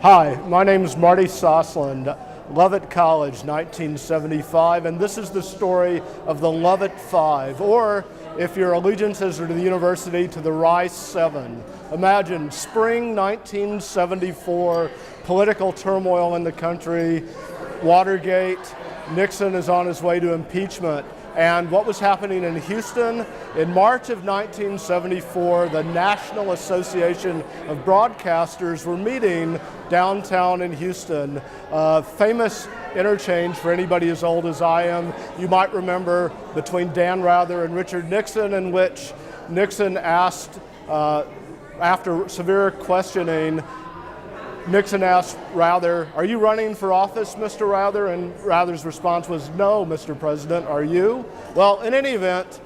Hi, my name is Marty Sosland, Lovett College, 1975, and this is the story of the Lovett Five, or if your allegiances are to the university, to the Rice Seven. Imagine spring 1974, political turmoil in the country, Watergate, Nixon is on his way to impeachment. And what was happening in Houston? In March of 1974, the National Association of Broadcasters were meeting downtown in Houston. Famous interchange for anybody as old as I am. You might remember between Dan Rather and Richard Nixon, in which Nixon asked, after severe questioning, Nixon asked Rather, "Are you running for office, Mr. Rather?" And Rather's response was, "No, Mr. President, are you?" Well, in any event,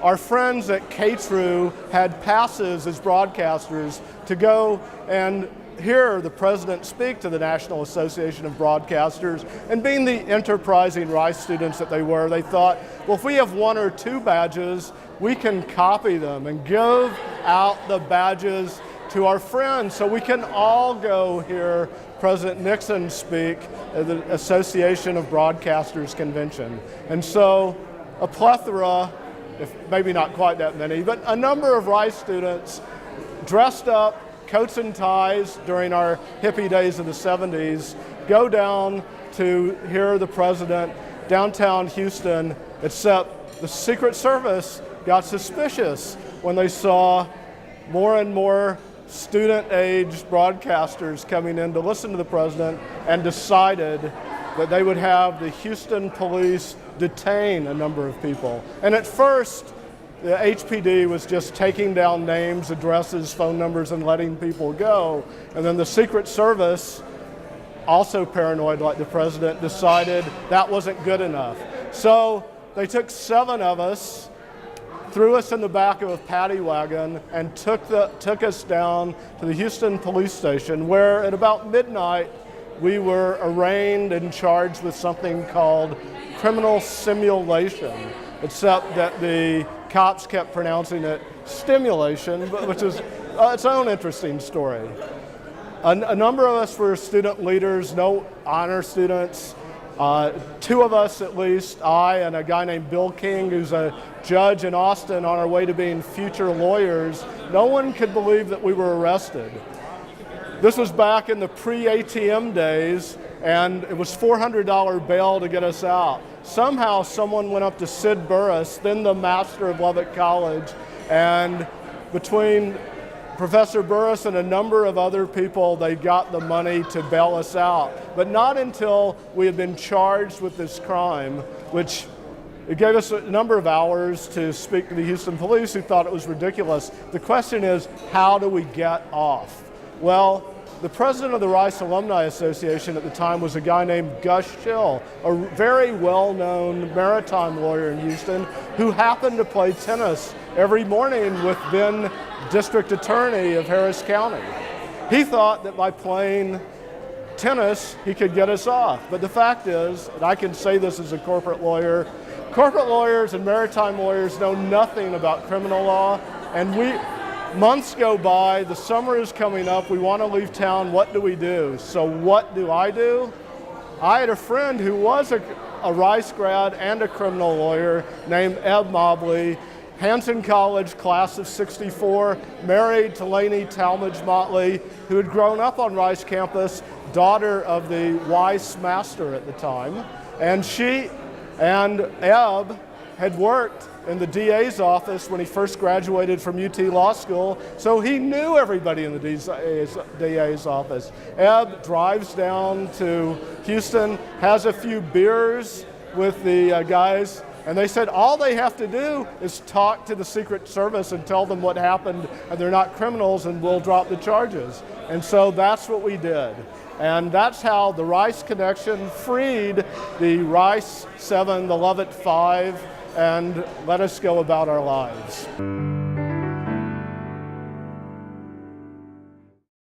our friends at K-True had passes as broadcasters to go and hear the president speak to the National Association of Broadcasters. And being the enterprising Rice students that they were, they thought, well, if we have one or two badges, we can copy them and give out the badges to our friends so we can all go hear President Nixon speak at the Association of Broadcasters convention. And so a plethora, if maybe not quite that many, but a number of Rice students dressed up, coats and ties during our hippie days of the 70s, go down to hear the president downtown Houston, except the Secret Service got suspicious when they saw more and more student-aged broadcasters coming in to listen to the president, and decided that they would have the Houston police detain a number of people. And at first, the HPD was just taking down names, addresses, phone numbers, and letting people go. And then the Secret Service, also paranoid like the president, decided that wasn't good enough. So they took 7 of us, threw us in the back of a paddy wagon, and took us down to the Houston police station, where at about midnight we were arraigned and charged with something called criminal simulation, except that the cops kept pronouncing it stimulation, which is its own interesting story. A number of us were student leaders, no honor students. 2 of us at least, I and a guy named Bill King, who's a judge in Austin, on our way to being future lawyers. No one could believe that we were arrested. This was back in the pre-ATM days, and it was $400 bail to get us out. Somehow someone went up to Sid Burris, then the master of Lovett College, and between Professor Burris and a number of other people, they got the money to bail us out. But not until we had been charged with this crime, which it gave us a number of hours to speak to the Houston police, who thought it was ridiculous. The question is, how do we get off? Well, the president of the Rice Alumni Association at the time was a guy named Gus Schill, a very well-known maritime lawyer in Houston, who happened to play tennis every morning with then district attorney of Harris County. He thought that by playing tennis, he could get us off. But the fact is, and I can say this as a corporate lawyers and maritime lawyers know nothing about criminal law, and months go by, the summer is coming up, we want to leave town, what do we do? So what do? I had a friend who was a Rice grad and a criminal lawyer named Eb Mobley, Hanson College, class of '64, married to Lainey Talmadge Motley, who had grown up on Rice campus, daughter of the Weiss master at the time. And she and Eb had worked in the DA's office when he first graduated from UT Law School, so he knew everybody in the DA's office. Eb drives down to Houston, has a few beers with the guys, and they said all they have to do is talk to the Secret Service and tell them what happened, and they're not criminals, and we'll drop the charges. And so that's what we did. And that's how the Rice Connection freed the Rice Seven, the Lovett Five, and let us go about our lives.